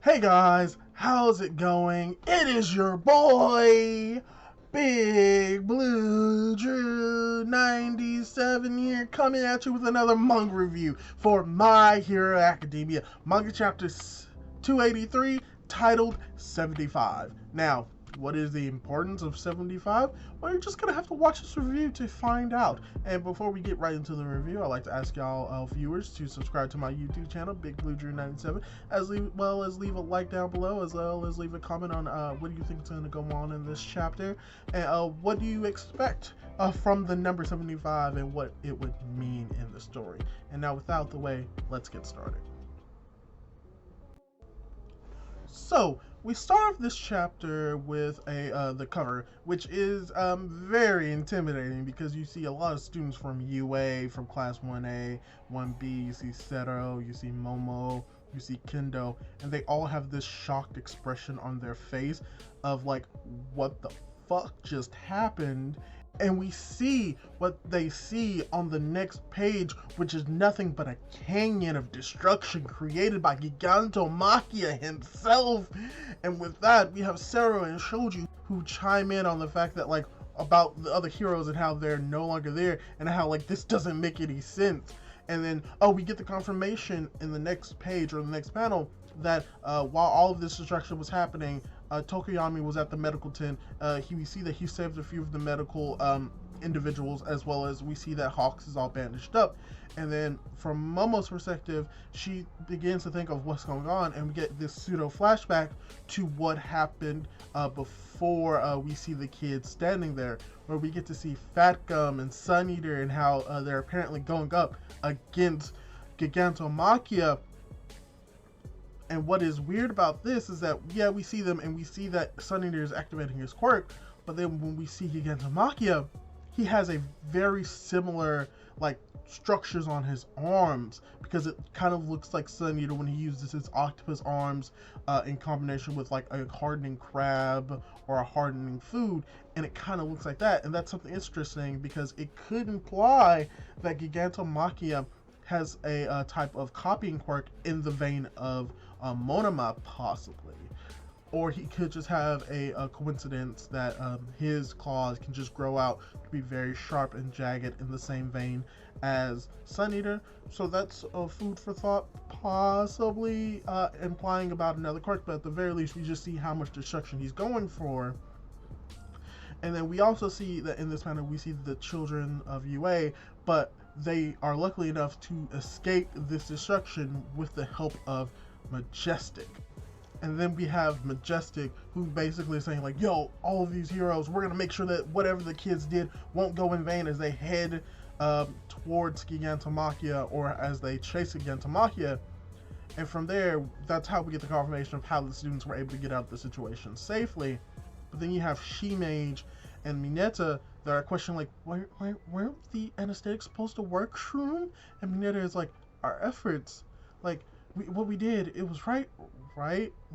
Hey guys, how's it going? It is your boy, Big Blue Drew 97 here, coming at you with another manga review for My Hero Academia, manga chapter 283, titled 75. Now, what is the importance of 75? Well, you're just gonna have to watch this review to find out. And before we get right into the review, I'd like to ask y'all viewers to subscribe to my YouTube channel, Big Blue Drew 97, as well as leave a like down below, as well as leave a comment on what do you think is going to go on in this chapter, and what do you expect from the number 75 and what it would mean in the story. And now, without the way, let's get started. So we start off this chapter with the cover, which is very intimidating because you see a lot of students from UA, from class 1A, 1B. You see Sero, you see Momo, you see Kendo, and they all have this shocked expression on their face of like, what the fuck just happened? And we see what they see on the next page, which is nothing but a canyon of destruction created by Gigantomachia himself. And with that, we have Sero and Shoji who chime in on the fact that, like, about the other heroes and how they're no longer there, and how, like, this doesn't make any sense. And then, we get the confirmation in the next page or the next panel that while all of this destruction was happening, Tokoyami was at the medical tent. We see that he saved a few of the medical individuals, as well as we see that Hawks is all bandaged up. And then from Momo's perspective, she begins to think of what's going on, and we get this pseudo flashback to what happened before we see the kids standing there, where we get to see Fat Gum and Sun Eater and how they're apparently going up against Gigantomachia. And what is weird about this is that, yeah, we see them and we see that Sun Eater is activating his quirk, but then when we see Gigantomachia, he has a very similar, like, structures on his arms, because it kind of looks like Sun Eater when he uses his octopus arms in combination with like a hardening crab or a hardening food, and it kind of looks like that. And that's something interesting because it could imply that Gigantomachia has a type of copying quirk in the vein of Monoma, possibly. Or he could just have a coincidence that his claws can just grow out to be very sharp and jagged in the same vein as Sun Eater. So that's food for thought, possibly implying about another quirk, but at the very least we just see how much destruction he's going for. And then we also see that in this panel we see the children of UA, but they are lucky enough to escape this destruction with the help of Majestic. And then we have Majestic, who basically is saying like, yo, all of these heroes, we're gonna make sure that whatever the kids did won't go in vain, as they head towards Gigantomachia, or as they chase Gigantomachia. And from there, that's how we get the confirmation of how the students were able to get out of the situation safely. But then you have She-Mage and Mineta that are questioning like, where the anesthetic supposed to work, Shroom? And Mineta is like, our efforts, like, what we did, it was right?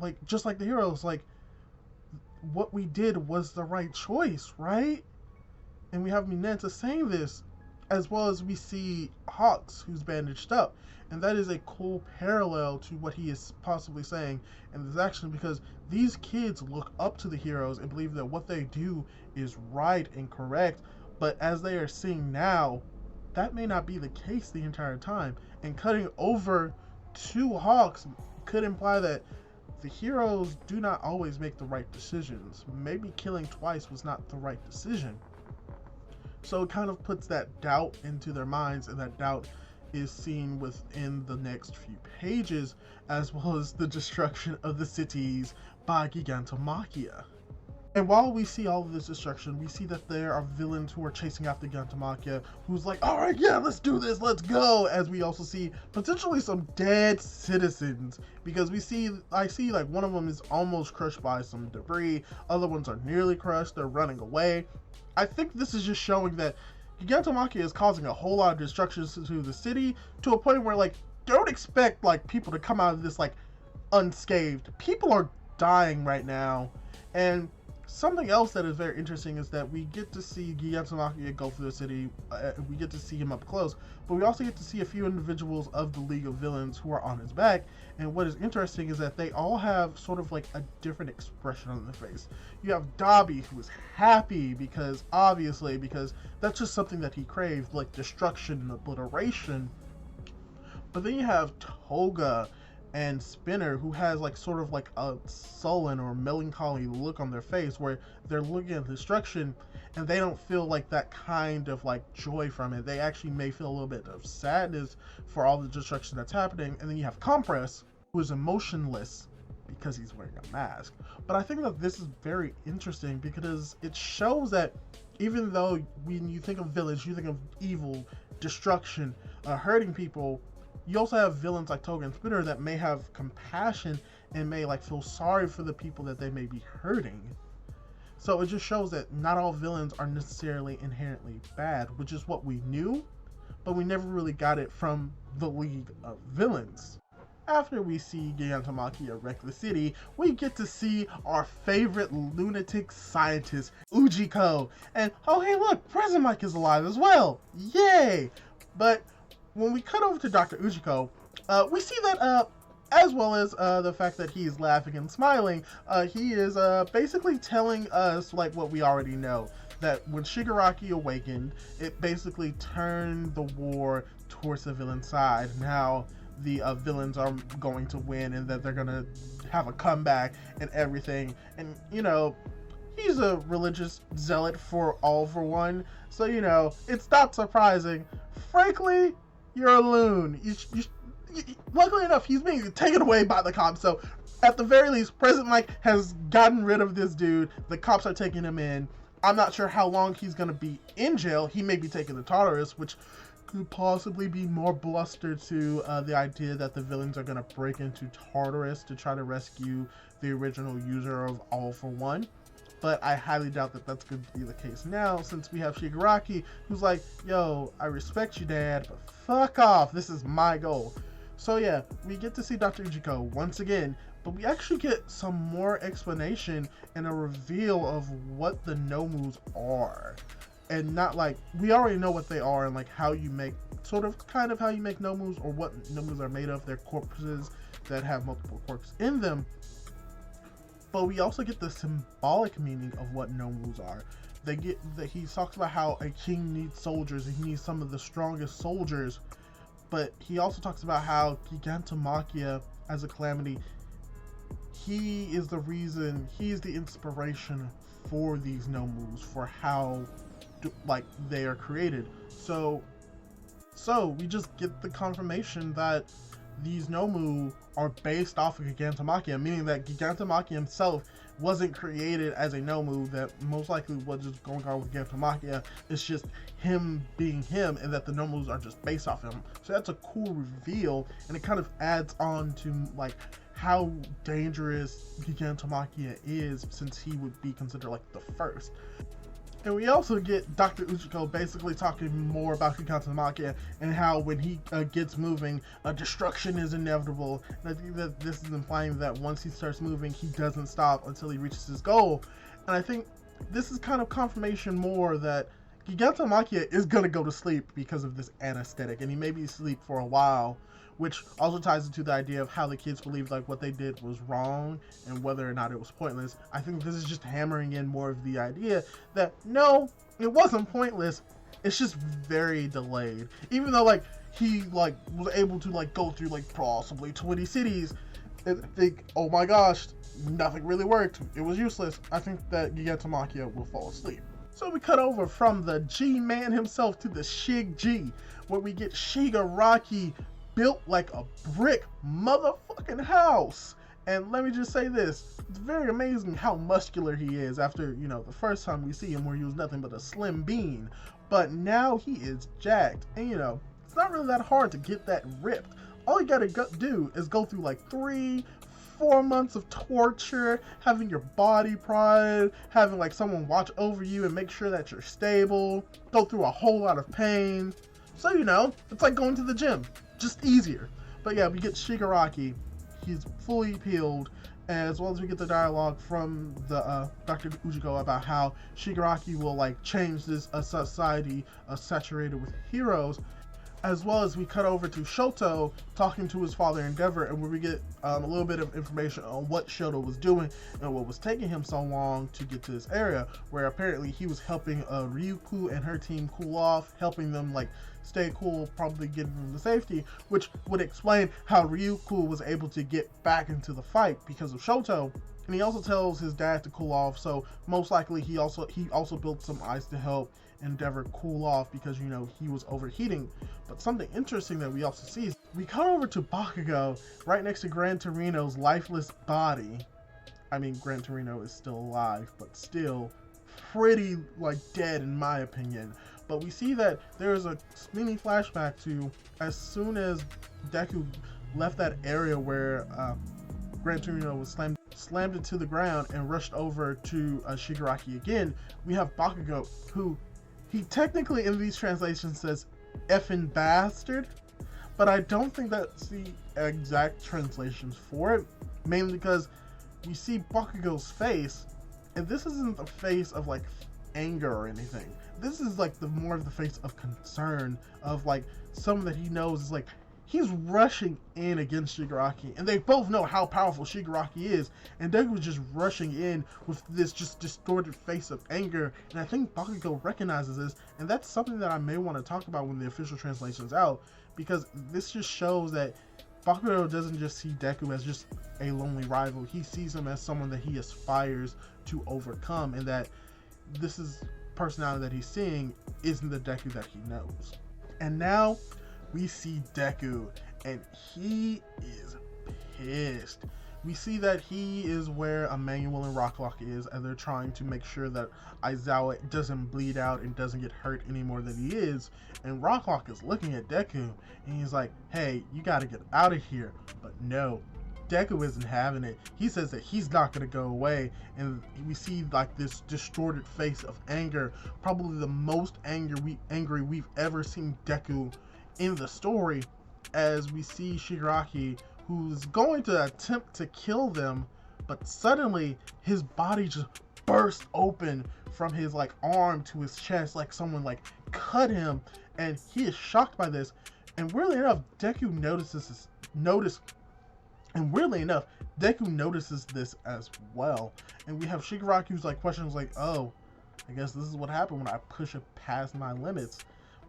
Like, just like the heroes, like, what we did was the right choice, right? And we have Mineta saying this, as well as we see Hawks, who's bandaged up. And that is a cool parallel to what he is possibly saying in this action, because these kids look up to the heroes and believe that what they do is right and correct. But as they are seeing now, that may not be the case the entire time. And cutting over to Hawks could imply that the heroes do not always make the right decisions. Maybe killing twice was not the right decision. So it kind of puts that doubt into their minds, and that doubt is seen within the next few pages, as well as the destruction of the cities by Gigantomachia. And while we see all of this destruction, we see that there are villains who are chasing after Gigantomachia, who's like, all right, yeah, let's do this, let's go. As we also see potentially some dead citizens, because I see like one of them is almost crushed by some debris, other ones are nearly crushed, they're running away. I think this is just showing that Gigantomachia is causing a whole lot of destruction to the city, to a point where, like, don't expect like people to come out of this like unscathed. People are dying right now, and Something else that is very interesting is that we get to see Gigantomachia go through the city. We get to see him up close, but we also get to see a few individuals of the League of Villains who are on his back. And what is interesting is that they all have sort of like a different expression on their face. You have Dobby, who is happy because that's just something that he craved, like destruction and obliteration. But then you have Toga and Spinner, who has like sort of like a sullen or melancholy look on their face where they're looking at destruction and they don't feel like that kind of like joy from it. They actually may feel a little bit of sadness for all the destruction that's happening. And then you have Compress, who is emotionless because he's wearing a mask. But I think that this is very interesting because it shows that even though when you think of villains, you think of evil, destruction, hurting people, you also have villains like Toga and Spinner that may have compassion and may like feel sorry for the people that they may be hurting. So it just shows that not all villains are necessarily inherently bad, which is what we knew, but we never really got it from the League of Villains. After we see Gigantomachia wreck the city, we get to see our favorite lunatic scientist, Ujiko. And oh hey look, President Mike is alive as well! Yay! But when we cut over to Dr. Ujiko, we see that as well as the fact that he is laughing and smiling, he is basically telling us like what we already know, that when Shigaraki awakened, it basically turned the war towards the villain side. Now the villains are going to win and that they're gonna have a comeback and everything. And you know, he's a religious zealot for all for one, so you know, it's not surprising. Frankly, you're a loon. Luckily enough, he's being taken away by the cops. So, at the very least, President Mike has gotten rid of this dude. The cops are taking him in. I'm not sure how long he's going to be in jail. He may be taken to Tartarus, which could possibly be more bluster to the idea that the villains are going to break into Tartarus to try to rescue the original user of All for One. But I highly doubt that that's going to be the case now, since we have Shigaraki, who's like, yo, I respect you, Dad, but fuck off, this is my goal. So yeah, we get to see Dr. Ujiko once again, but we actually get some more explanation and a reveal of what the Nomus are. And not like, we already know what they are and like how you make, sort of kind of how you make Nomus, or what Nomus are made of. They're corpses that have multiple corpses in them. But we also get the symbolic meaning of what Nomus are. They get that he talks about how a king needs soldiers and he needs some of the strongest soldiers. But he also talks about how Gigantomachia as a calamity, he is the reason, he is the inspiration for these Nomus, for how like they are created. So we just get the confirmation that these Nomu are based off of Gigantomachia, meaning that Gigantomachia himself wasn't created as a Nomu, that most likely what is going on with Gigantomachia is just him being him, and that the Nomus are just based off him. So that's a cool reveal, and it kind of adds on to like how dangerous Gigantomachia is, since he would be considered like the first. And we also get Dr. Ujiko basically talking more about Gigantomachia and how when he gets moving, destruction is inevitable. And I think that this is implying that once he starts moving, he doesn't stop until he reaches his goal. And I think this is kind of confirmation more that Gigantomachia is going to go to sleep because of this anesthetic, and he may be asleep for a while, which also ties into the idea of how the kids believe like what they did was wrong and whether or not it was pointless. I think this is just hammering in more of the idea that no, it wasn't pointless, it's just very delayed. Even though like he like was able to like go through like possibly 20 cities and think, oh my gosh, nothing really worked, it was useless, I think that Gigantomachia will fall asleep. So we cut over from the G-Man himself to the Shiggy, where we get Shigaraki built like a brick motherfucking house. And let me just say this, it's very amazing how muscular he is after, you know, the first time we see him where he was nothing but a slim bean. But now he is jacked, and you know, it's not really that hard to get that ripped. All you gotta do is go through like 3-4 months of torture, having your body pried, having like someone watch over you and make sure that you're stable, go through a whole lot of pain. So you know, it's like going to the gym, just easier. But yeah, we get Shigaraki, he's fully peeled, as well as we get the dialogue from the Dr. Ujiko about how Shigaraki will like change this society saturated with heroes, as well as we cut over to Shoto talking to his father Endeavor, and where we get a little bit of information on what Shoto was doing and what was taking him so long to get to this area, where apparently he was helping Ryuko and her team cool off, helping them like stay cool, probably getting them to safety, which would explain how Ryuko was able to get back into the fight because of Shoto. And he also tells his dad to cool off, so most likely he also built some ice to help Endeavor cool off because, you know, he was overheating. But something interesting that we also see is we cut over to Bakugo right next to Gran Torino's lifeless body. I mean, Gran Torino is still alive, but still pretty like dead in my opinion. But we see that there is a mini flashback to as soon as Deku left that area where Gran Torino was slammed into the ground and rushed over to Shigaraki again. We have Bakugo, who he technically in these translations says effing bastard, but I don't think that's the exact translations for it, mainly because we see Bakugo's face, and this isn't the face of like anger or anything. This is like the more of the face of concern, of like someone that he knows is like he's rushing in against Shigaraki, and they both know how powerful Shigaraki is, and Deku was just rushing in with this just distorted face of anger, and I think Bakugo recognizes this, and that's something that I may want to talk about when the official translation's out, because this just shows that Bakugo doesn't just see Deku as just a lonely rival, he sees him as someone that he aspires to overcome, and that this is personality that he's seeing isn't the Deku that he knows. And now we see Deku, and he is pissed. We see that he is where Emmanuel and Rocklock is, and they're trying to make sure that Aizawa doesn't bleed out and doesn't get hurt any more than he is. And Rocklock is looking at Deku, and he's like, hey, you gotta get out of here. But no, Deku isn't having it. He says that he's not gonna go away, and we see like this distorted face of anger, probably the most angry we've ever seen Deku in the story, as we see Shigaraki, who's going to attempt to kill them, but suddenly his body just bursts open from his like arm to his chest, like someone like cut him, and he is shocked by this. And weirdly enough, Deku notices this as well. And we have Shigaraki who's like questions like, oh, I guess this is what happened when I push it past my limits.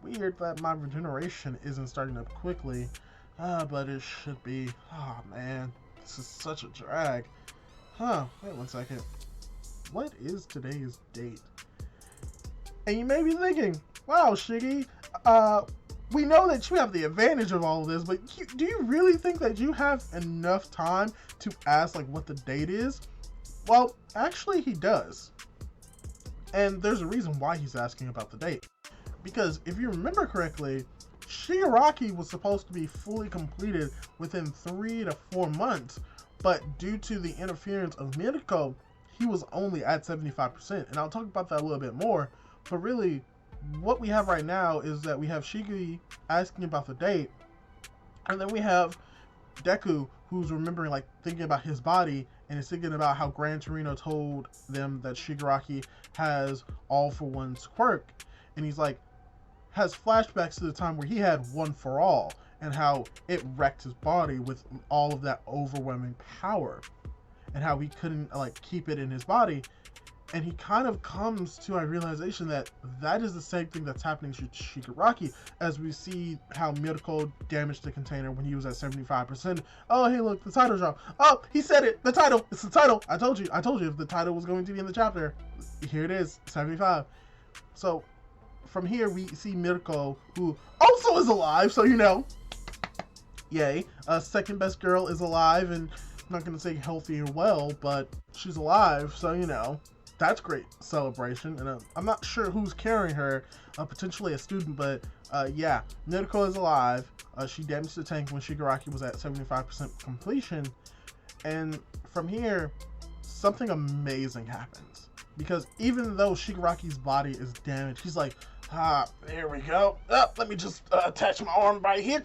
Weird that my regeneration isn't starting up quickly, but it should be. Oh man, this is such a drag. Wait 1 second. What is today's date? And you may be thinking, wow, Shiggy, we know that you have the advantage of all of this, but do you really think that you have enough time to ask like what the date is? Well, actually he does. And there's a reason why he's asking about the date. Because if you remember correctly, Shigaraki was supposed to be fully completed within 3 to 4 months, but due to the interference of Mirko, he was only at 75%. And I'll talk about that a little bit more, but really, what we have right now is that we have Shiggy asking about the date, and then we have Deku, who's remembering, like, thinking about his body, and is thinking about how Gran Torino told them that Shigaraki has all for one's quirk, and he's like, has flashbacks to the time where he had one for all, and how it wrecked his body with all of that overwhelming power, and how he couldn't like keep it in his body. And he kind of comes to a realization that that is the same thing that's happening to Shigaraki, as we see how Mirko damaged the container when he was at 75%. Oh, hey, look, the title drop. Oh, he said it. The title. It's the title. I told you if the title was going to be in the chapter. Here it is, 75. So from here, we see Mirko, who also is alive. So, you know, yay. Second best girl is alive, and I'm not going to say healthy and well, but she's alive. So, you know, that's great celebration. And I'm not sure who's carrying her, potentially a student, but yeah, Mirko is alive. She damaged the tank when Shigaraki was at 75% completion. And from here, something amazing happens. Because even though Shigaraki's body is damaged, he's like, Here we go. Let me just attach my arm right here.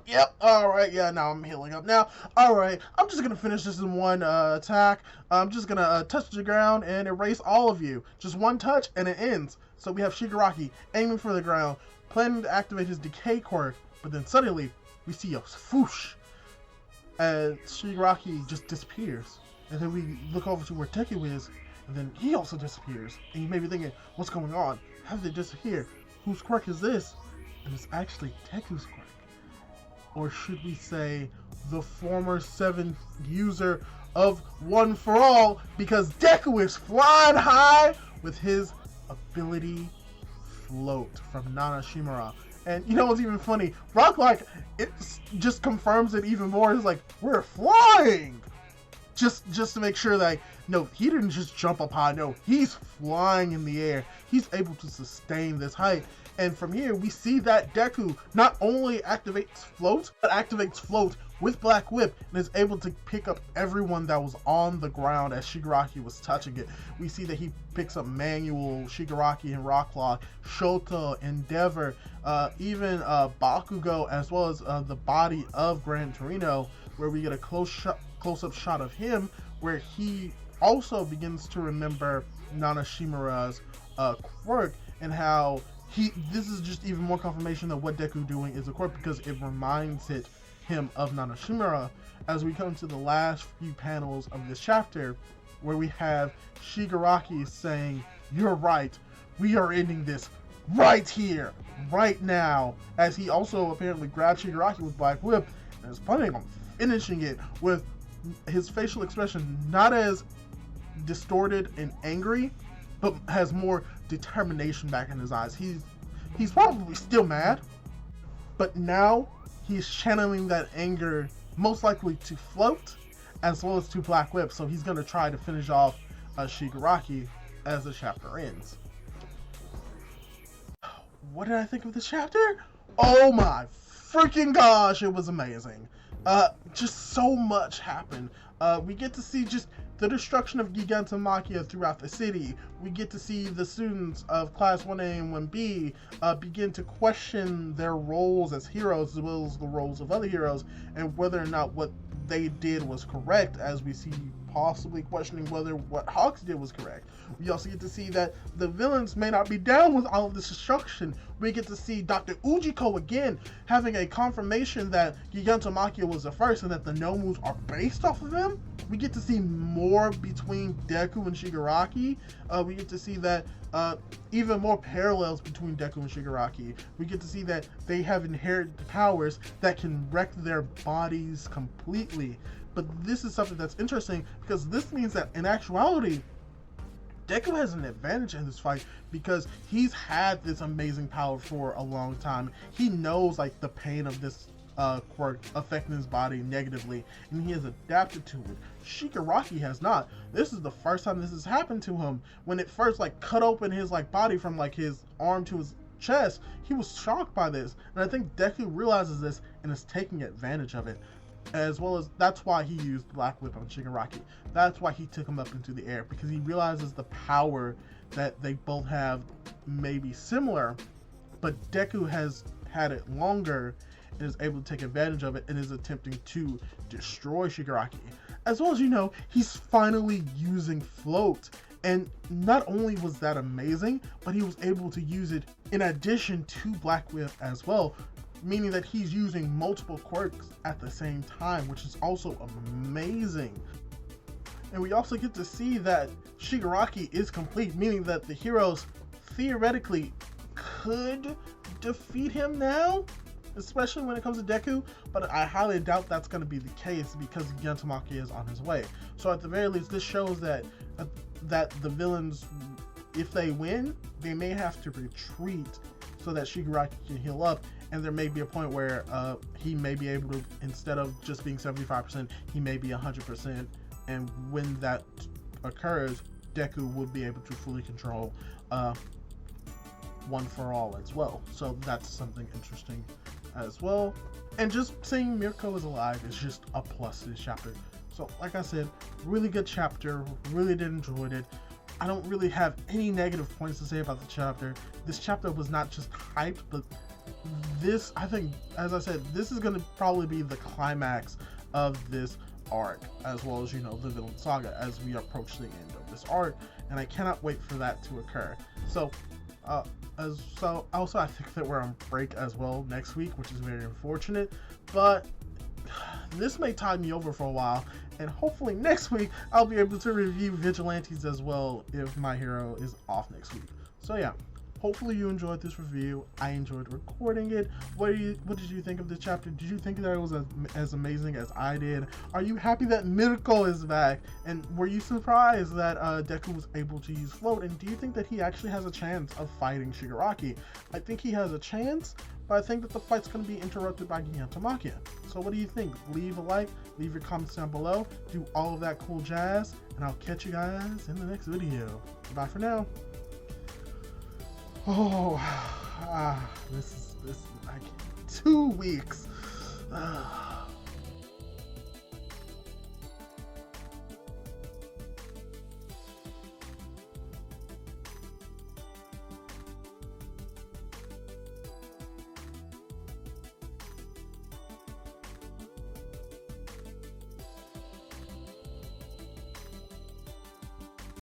Yep. Alright, yeah, now I'm healing up now. Alright, I'm just gonna finish this in one attack. I'm just gonna touch the ground and erase all of you. Just one touch and it ends. So we have Shigaraki aiming for the ground, planning to activate his decay quirk, but then suddenly we see a swoosh as Shigaraki just disappears. And then we look over to where Deku is, and then he also disappears. And you may be thinking, what's going on? How did they disappear? Whose quirk is this? And it's actually Deku's quirk. Or should we say, the former 7th user of One for All, because Deku is flying high with his ability Float from Nana Shimura. And you know what's even funny? Rock like it just confirms it even more. It's like, we're flying! Just to make sure that, no, he didn't just jump up high. No, he's flying in the air. He's able to sustain this height. And from here, we see that Deku not only activates Float, but activates Float with Black Whip and is able to pick up everyone that was on the ground as Shigaraki was touching it. We see that he picks up Manual, Shigaraki, and Rocklaw, Shota, Endeavor, even Bakugo, as well as the body of Gran Torino, where we get a close-up shot of him, where he also begins to remember Nana Shimura's quirk, and how this is just even more confirmation that what Deku doing is a quirk, because it reminds him of Nana Shimura, as we come to the last few panels of this chapter, where we have Shigaraki saying, "You're right, we are ending this right here, right now," as he also apparently grabs Shigaraki with Black Whip and is planning on finishing it with his facial expression not as distorted and angry, but has more determination back in his eyes. He's probably still mad, but now he's channeling that anger most likely to Float as well as to Black Whip, so he's going to try to finish off Shigaraki as the chapter ends. What did I think of this chapter? Oh my freaking gosh, it was amazing. Just so much happened. We get to see just the destruction of Gigantomachia throughout the city. We get to see the students of Class 1A and 1B begin to question their roles as heroes as well as the roles of other heroes, and whether or not what they did was correct, as we see possibly questioning whether what Hawks did was correct. We also get to see that the villains may not be down with all of this destruction. We get to see Dr. Ujiko again having a confirmation that Gigantomachia was the first and that the Nomus are based off of him. We get to see more between Deku and Shigaraki. We get to see that even more parallels between Deku and Shigaraki. We get to see that they have inherited powers that can wreck their bodies completely. But this is something that's interesting, because this means that in actuality, Deku has an advantage in this fight because he's had this amazing power for a long time. He knows like the pain of this quirk affecting his body negatively, and he has adapted to it. Shigaraki has not. This is the first time this has happened to him. When it first like cut open his like body from like his arm to his chest, he was shocked by this, and I think Deku realizes this and is taking advantage of it. As well as that's why he used Black Whip on Shigaraki. That's why he took him up into the air, because he realizes the power that they both have may be similar, but Deku has had it longer and is able to take advantage of it and is attempting to destroy Shigaraki. As well as, you know, he's finally using Float, and not only was that amazing, but he was able to use it in addition to Black Whip as well, meaning that he's using multiple quirks at the same time, which is also amazing. And we also get to see that Shigaraki is complete, meaning that the heroes theoretically could defeat him now, especially when it comes to Deku, but I highly doubt that's going to be the case because Gigantomachia is on his way. So at the very least, this shows that the villains, if they win, they may have to retreat so that Shigaraki can heal up, and there may be a point where he may be able to, instead of just being 75%, he may be 100%, and when that occurs, Deku will be able to fully control One for All as well. So that's something interesting as well. And just seeing Mirko is alive is just a plus to this chapter. So like I said, really good chapter, really did enjoy it. I don't really have any negative points to say about the chapter. This chapter was not just hyped, but this, I think, as I said, this is going to probably be the climax of this arc, as well as, you know, the villain saga as we approach the end of this arc, and I cannot wait for that to occur. So also I think that we're on break as well next week, which is very unfortunate, but this may tide me over for a while, and hopefully next week I'll be able to review Vigilantes as well if My Hero is off next week. So yeah, hopefully you enjoyed this review. I enjoyed recording it. What did you think of the chapter? Did you think that it was as amazing as I did? Are you happy that Mirko is back? And were you surprised that Deku was able to use float? And do you think that he actually has a chance of fighting Shigaraki? I think he has a chance, but I think that the fight's going to be interrupted by Gigantomachia. So what do you think? Leave a like, leave your comments down below, do all of that cool jazz, and I'll catch you guys in the next video. Bye for now. Oh, this is like 2 weeks.